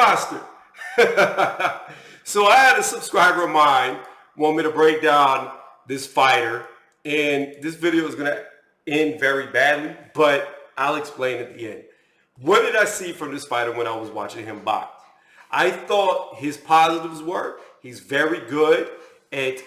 Foster. So I had a subscriber of mine want me to break down this fighter, and this video is going to end very badly, but I'll explain at the end. What did I see from this fighter when I was watching him box? I thought his positives were he's very good at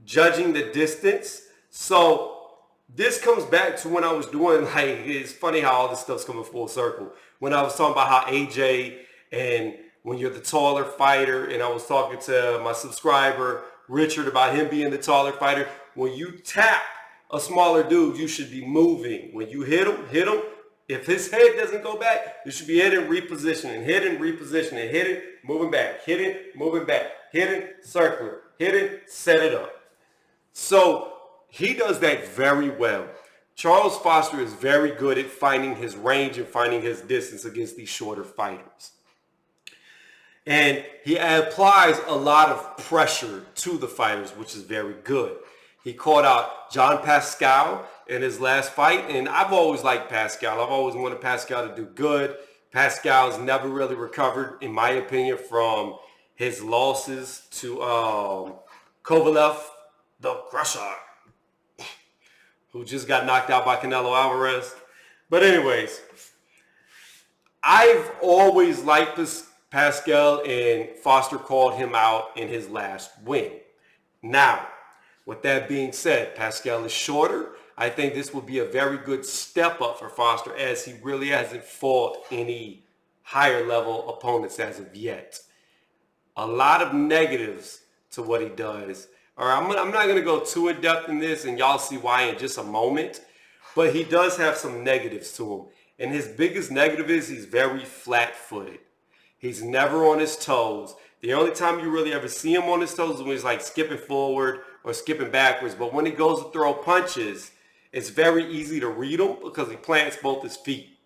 judging the distance. So this comes back to when I was doing, like, it's funny how all this stuff's coming full circle. When I was talking about how AJ, and when you're the taller fighter, and I was talking to my subscriber, Richard, about him being the taller fighter. When you tap a smaller dude, you should be moving. When you hit him. If his head doesn't go back, you should be hitting, repositioning, hitting, repositioning, hitting, moving back, hitting, moving back, hitting, circling, hitting, set it up. So he does that very well. Charles Foster is very good at finding his range and finding his distance against these shorter fighters. And he applies a lot of pressure to the fighters, which is very good. He called out John Pascal in his last fight, and I've always liked Pascal. I've always wanted Pascal to do good. Pascal's never really recovered, in my opinion, from his losses to Kovalev, the Crusher, who just got knocked out by Canelo Alvarez. But anyways, I've always liked this Pascal, and Foster called him out in his last win. Now, with that being said, Pascal is shorter. I think this will be a very good step up for Foster, as he really hasn't fought any higher level opponents as of yet. A lot of negatives to what he does. All right, I'm not going to go too in depth in this, and y'all see why in just a moment. But he does have some negatives to him. And his biggest negative is he's very flat-footed. He's never on his toes. The only time you really ever see him on his toes is when he's like skipping forward or skipping backwards. But when he goes to throw punches, it's very easy to read him because he plants both his feet.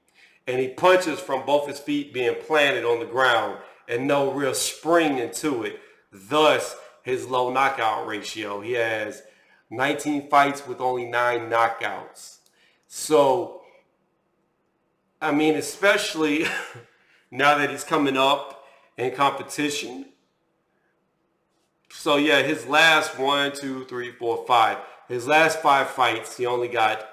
And he punches from both his feet being planted on the ground and no real spring into it. Thus, his low knockout ratio. He has 19 fights with only 9 knockouts. So, I mean, especially now that he's coming up in competition. So yeah, his last 5. His last 5 fights, he only got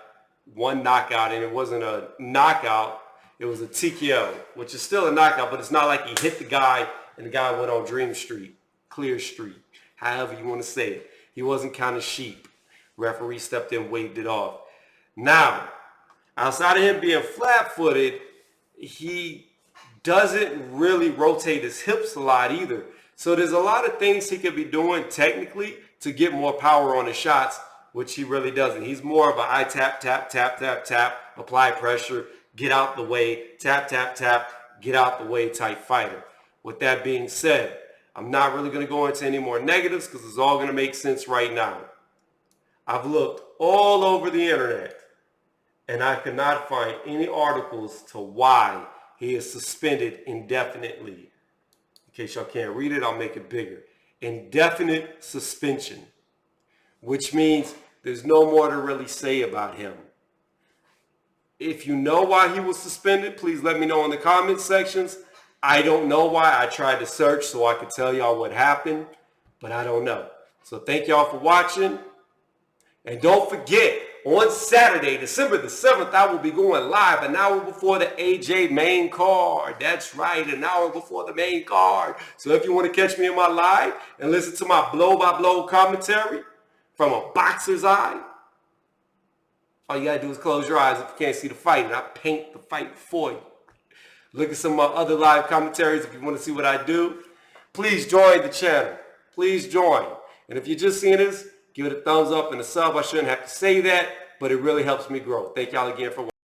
1 knockout, and it wasn't a knockout. It was a TKO, which is still a knockout, but it's not like he hit the guy and the guy went on Dream Street, Clear Street, however you want to say it. He wasn't counting sheep. Referee stepped in, waved it off. Now, outside of him being flat-footed, he doesn't really rotate his hips a lot either. So there's a lot of things he could be doing technically to get more power on his shots, which he really doesn't. He's more of a I tap, tap, tap, tap, tap, apply pressure, get out the way, tap, tap, tap, get out the way type fighter. With that being said, I'm not really going to go into any more negatives because it's all going to make sense right now. I've looked all over the internet and I could not find any articles to why he is suspended indefinitely. In case y'all can't read it, I'll make it bigger. Indefinite suspension, which means there's no more to really say about him. If you know why he was suspended, please let me know in the comment sections. I don't know why. I tried to search so I could tell y'all what happened, but I don't know. So thank y'all for watching. And don't forget, on Saturday, December the 7th, I will be going live an hour before the AJ main card. That's right, an hour before the main card. So if you want to catch me in my live and listen to my blow-by-blow commentary from a boxer's eye, all you got to do is close your eyes if you can't see the fight, and I paint the fight for you. Look at some of my other live commentaries if you want to see what I do. Please join the channel. Please join. And if you're just seeing this, give it a thumbs up and a sub. I shouldn't have to say that, but it really helps me grow. Thank y'all again for watching.